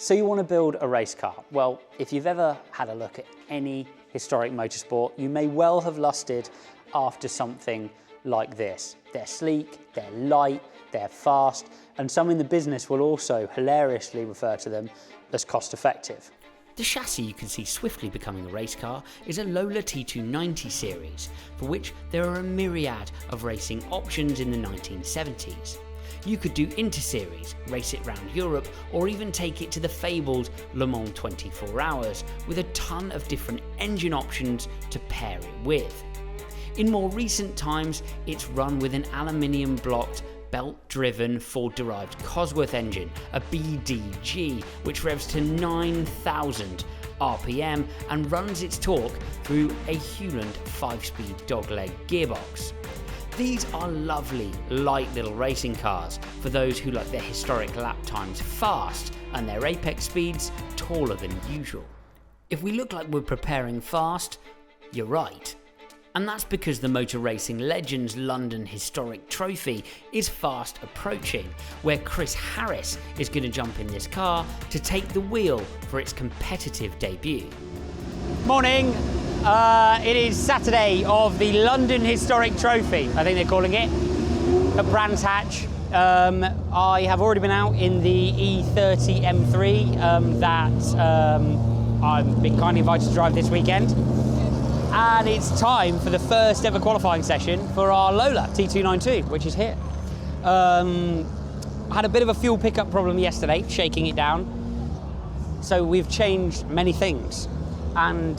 So you want to build a race car? Well, if you've ever had a look at any historic motorsport, you may well have lusted after something like this. They're sleek, they're light, they're fast, and some in the business will also hilariously refer to them as cost effective. The chassis you can see swiftly becoming a race car is a Lola T290 series, for which there are a myriad of racing options in the 1970s. You could do inter-series, race it round Europe, or even take it to the fabled Le Mans 24 Hours, with a ton of different engine options to pair it with. In more recent times, it's run with an aluminium blocked belt-driven Ford-derived Cosworth engine, a BDG, which revs to 9,000 RPM and runs its torque through a Hewland 5-speed dogleg gearbox. These are lovely, light little racing cars for those who like their historic lap times fast and their apex speeds taller than usual. If we look like we're preparing fast, you're right. And that's because the motor racing legend's London Historic Trophy is fast approaching, where Chris Harris is going to jump in this car to take the wheel for its competitive debut. Morning! It is Saturday of the London Historic Trophy, I think they're calling it, at Brands Hatch. I have already been out in the E30 M3 that I've been kindly invited to drive this weekend. And it's time for the first ever qualifying session for our Lola T292, which is here. I had a bit of a fuel pickup problem yesterday, shaking it down. So we've changed many things. And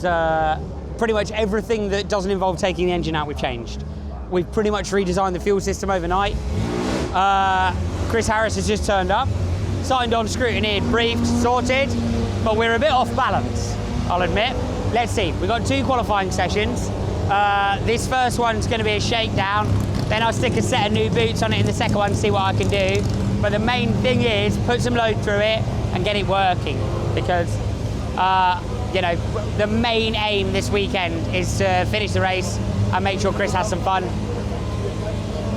pretty much everything that doesn't involve taking the engine out, we've changed. We've pretty much redesigned the fuel system overnight. Chris Harris has just turned up, signed on, scrutineered, briefed, sorted, but we're a bit off balance, I'll admit. Let's see, we've got 2 qualifying sessions. This first one's going to be a shakedown, then I'll stick a set of new boots on it in the second one to see what I can do. But the main thing is put some load through it and get it working, because you know, the main aim this weekend is to finish the race and make sure Chris has some fun.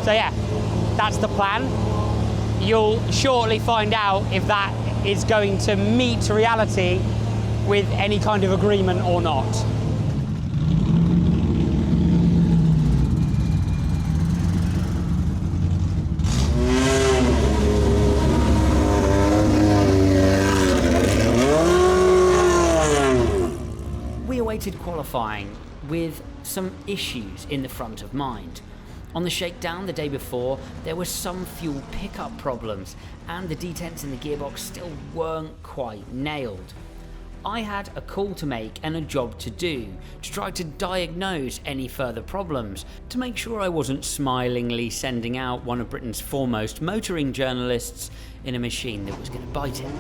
So yeah, that's the plan. You'll shortly find out if that is going to meet reality with any kind of agreement or not. We awaited qualifying with some issues in the front of mind. On the shakedown the day before, there were some fuel pickup problems and the detents in the gearbox still weren't quite nailed. I had a call to make and a job to do to try to diagnose any further problems, to make sure I wasn't smilingly sending out one of Britain's foremost motoring journalists in a machine that was going to bite him.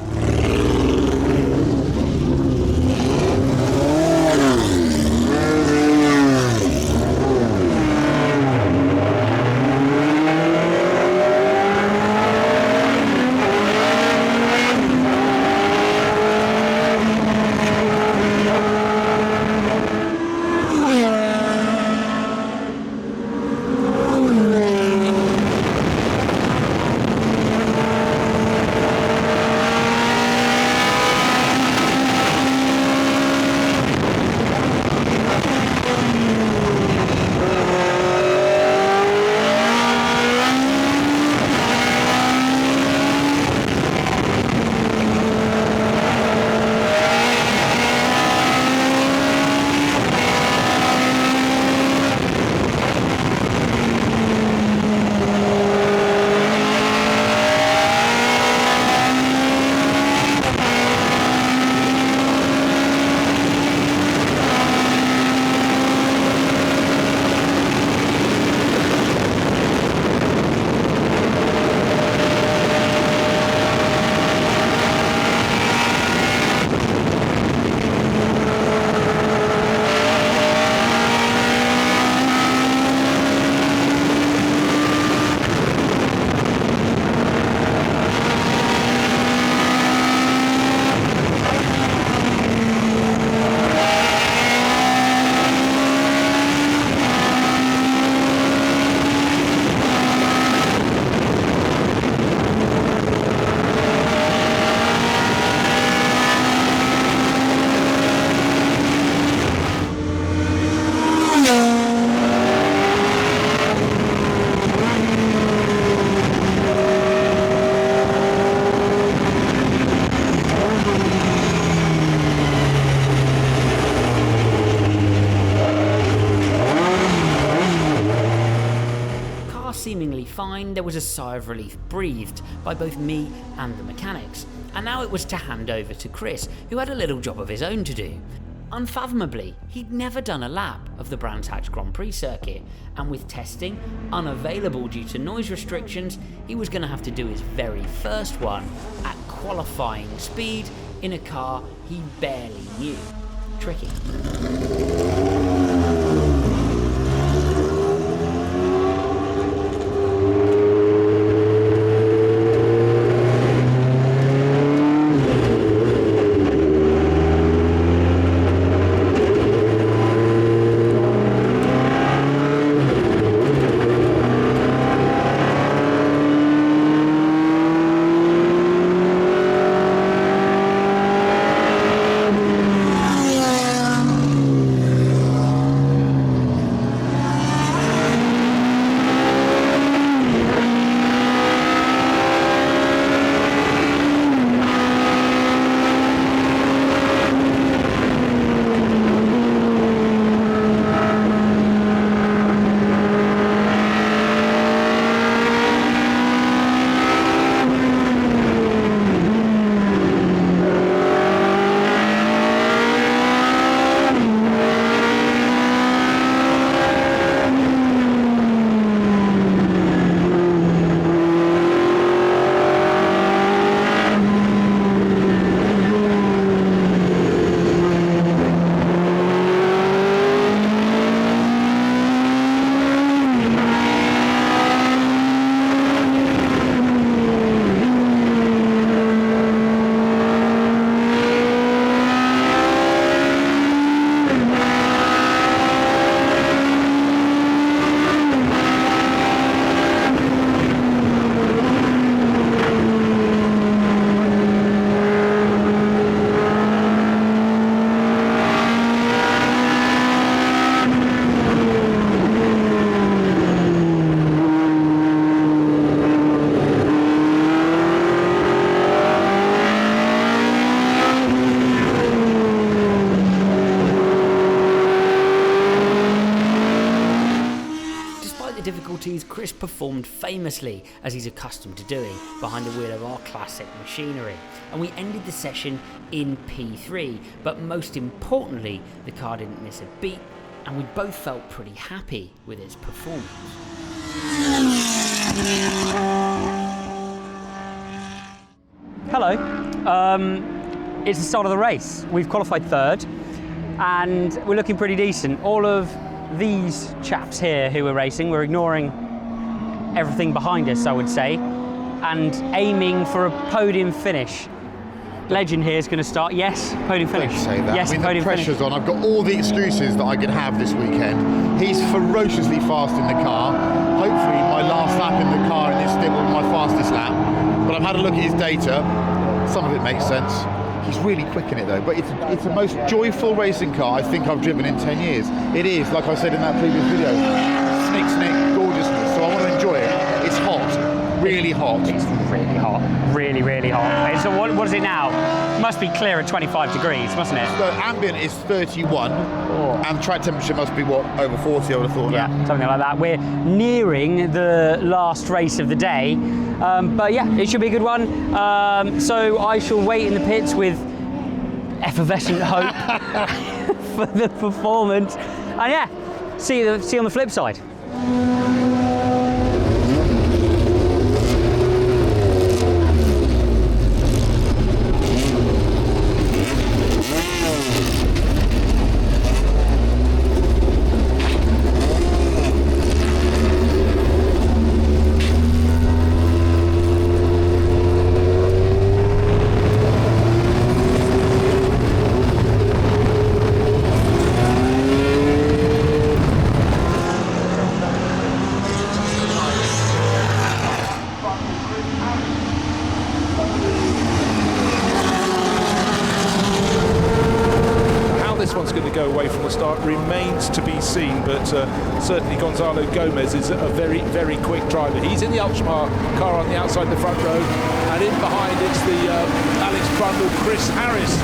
was a sigh of relief breathed by both me and the mechanics, and now it was to hand over to Chris, who had a little job of his own to do. Unfathomably, he'd never done a lap of the Brands Hatch Grand Prix circuit, and with testing unavailable due to noise restrictions, he was going to have to do his very first one at qualifying speed in a car he barely knew. Tricky. Chris performed famously, as he's accustomed to doing, behind the wheel of our classic machinery, and we ended the session in P3, but most importantly, the car didn't miss a beat, and we both felt pretty happy with its performance. Hello, it's the start of the race. We've qualified third, and we're looking pretty decent. All of these chaps here who are racing, we're ignoring everything behind us, I would say, and aiming for a podium finish. Legend here is going to start. Yes, podium finish. Don't say that. Yes, I mean, podium the pressure's finish. on. I've got all the excuses that I could have this weekend. He's ferociously fast in the car. Hopefully my last lap in the car in this stint will be my fastest lap. But I've had a look at his data. Some of it makes sense. He's really quick in it though, but it's the most joyful racing car I think I've driven in 10 years. It is, like I said in that previous video, snick, gorgeousness, so I want to enjoy it. It's hot, really hot. It's really hot, really, really hot. So what is it now? Must be clear at 25 degrees, mustn't it? The ambient is 31, and track temperature must be, what, over 40, I would have thought. Yeah, something like that. We're nearing the last race of the day, but yeah, it should be a good one. So I shall wait in the pits with effervescent hope for the performance, and yeah, see you on the flip side. Go away from the start remains to be seen, but certainly Gonzalo Gomez is a very, very quick driver. He's in the Ultramar car on the outside the front row, and in behind it's the Alex Brundle, Chris Harris.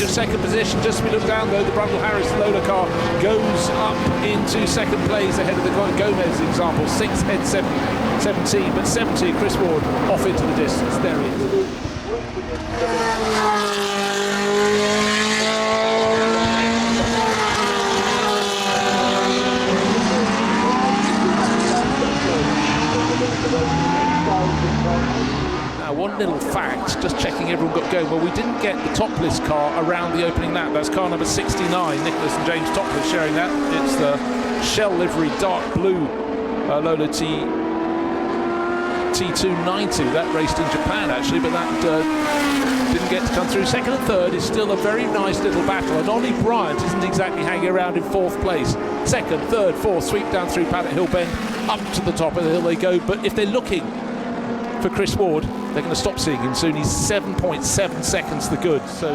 change of second position. Just as we look down though, the Brundle Harris Lola car goes up into second place ahead of the Gomez example. 6 head 17, but 70 Chris Ward off into the distance. There he is. Now, one little fact, just checking everyone got going. Well, we didn't get the topless car around the opening lap. That's car number 69. Nicholas and James Topless sharing that. It's the shell livery dark blue Lola T292. That raced in Japan actually, but that didn't get to come through. Second and third is still a very nice little battle, and Ollie Bryant isn't exactly hanging around in fourth place. Second, third, fourth, sweep down through Paddock Hill Bend, up to the top of the hill they go. But if they're looking for Chris Ward, they're going to stop seeing him soon. He's 7.7 seconds the good. So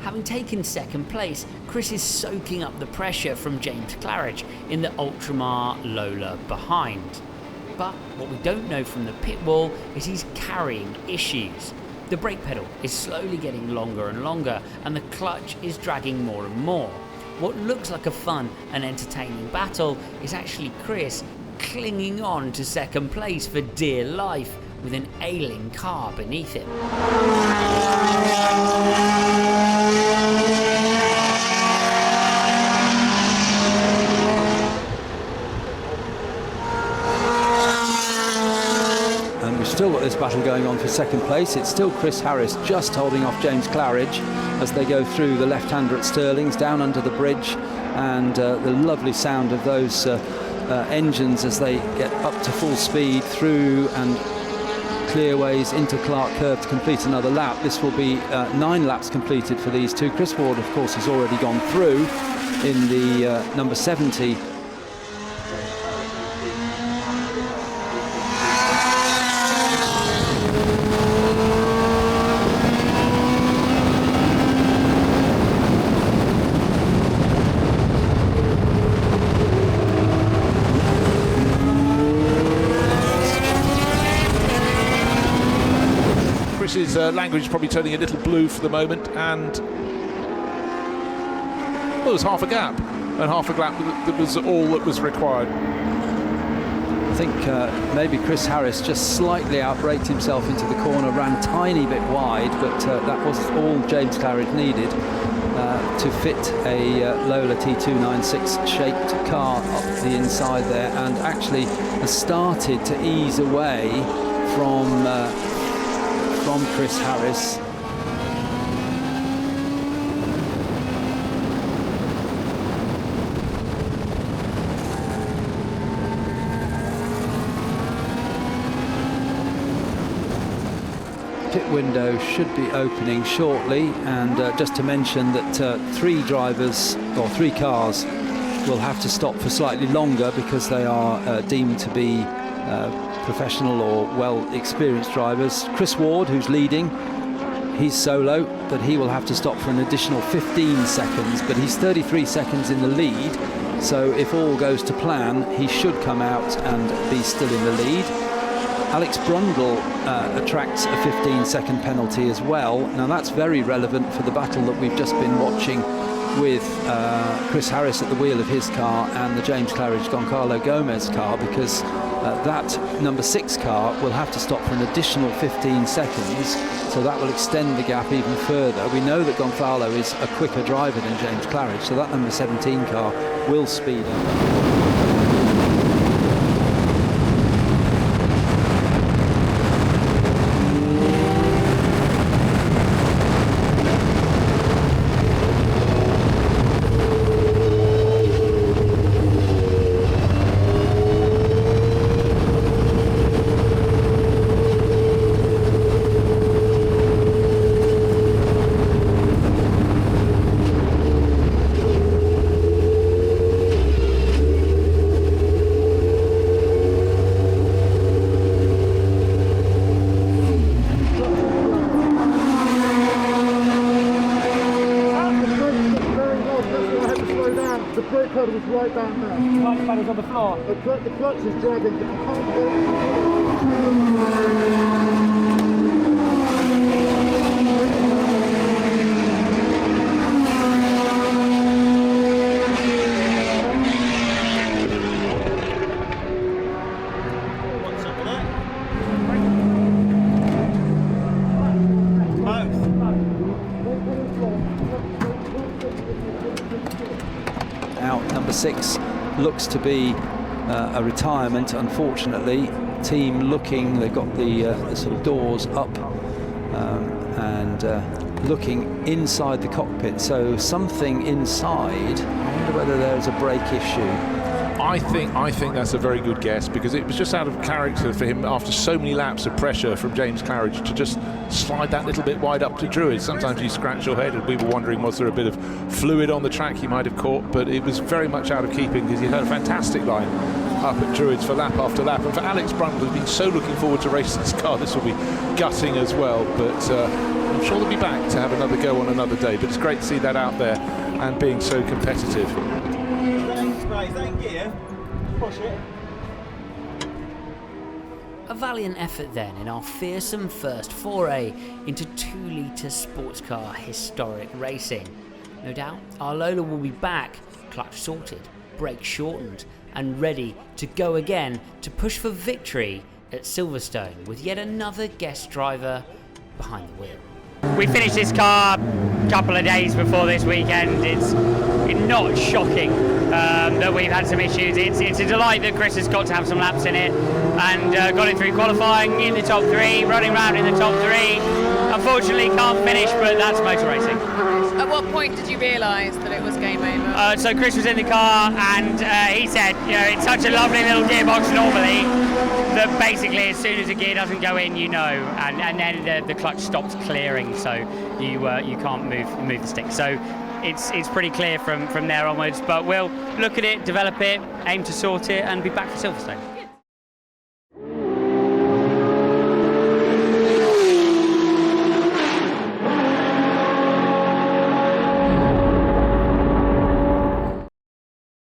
having taken second place, Chris is soaking up the pressure from James Claridge in the Ultramar Lola behind. But what we don't know from the pit wall is he's carrying issues. The brake pedal is slowly getting longer and longer, and the clutch is dragging more and more. What looks like a fun and entertaining battle is actually Chris clinging on to second place for dear life with an ailing car beneath him. Still got this battle going on for second place. It's still Chris Harris just holding off James Claridge as they go through the left-hander at Stirling's, down under the bridge, and the lovely sound of those engines as they get up to full speed through and clearways into Clark Curve to complete another lap. This will be 9 laps completed for these two. Chris Ward, of course, has already gone through in the number 70. Chris's language is probably turning a little blue for the moment, and well, it was half a gap, and half a gap that was all that was required. I think maybe Chris Harris just slightly outbraked himself into the corner, ran a tiny bit wide, but that was all James Claridge needed to fit a Lola T296 shaped car up the inside there, and actually has started to ease away from Chris Harris. Pit window should be opening shortly, and just to mention that 3 drivers or 3 cars will have to stop for slightly longer because they are deemed to be professional or well experienced drivers. Chris Ward, who's leading, he's solo, but he will have to stop for an additional 15 seconds, but he's 33 seconds in the lead, so if all goes to plan he should come out and be still in the lead. Alex Brundle attracts a 15-second penalty as well. Now that's very relevant for the battle that we've just been watching with Chris Harris at the wheel of his car and the James Claridge Goncalo Gomez car, because that number 6 car will have to stop for an additional 15 seconds, so that will extend the gap even further. We know that Gonzalo is a quicker driver than James Claridge, so that number 17 car will speed up. is right down there. Clutch pedals on the floor. The clutch is dragging down. Out number 6 looks to be a retirement, unfortunately. Team looking, they've got the sort of doors up and looking inside the cockpit, so something inside. I wonder whether there's a brake issue. I think that's a very good guess, because it was just out of character for him after so many laps of pressure from James Claridge to just slide that little bit wide up to Druid. Sometimes you scratch your head, and we were wondering, was there a bit of fluid on the track he might have caught, but it was very much out of keeping, because he had a fantastic line up at Druids for lap after lap. And for Alex Brundle, who's been so looking forward to racing this car, this will be gutting as well, but I'm sure they'll be back to have another go on another day. But it's great to see that out there and being so competitive. A valiant effort then in our fearsome first foray into 2-litre sports car historic racing. No doubt our Lola will be back, clutch sorted, brakes shortened, and ready to go again to push for victory at Silverstone with yet another guest driver behind the wheel. We finished this car a couple of days before this weekend. It's not shocking that we've had some issues. It's a delight that Chris has got to have some laps in it and got it through qualifying in the top 3, running around in the top 3. Unfortunately can't finish, but that's motor racing. At what point did you realise that it was game over? So Chris was in the car and he said, you know, it's such a lovely little gearbox normally that basically as soon as a gear doesn't go in, you know, and then the clutch stops clearing, so you can't move the stick. So it's pretty clear from there onwards, but we'll look at it, develop it, aim to sort it, and be back for Silverstone.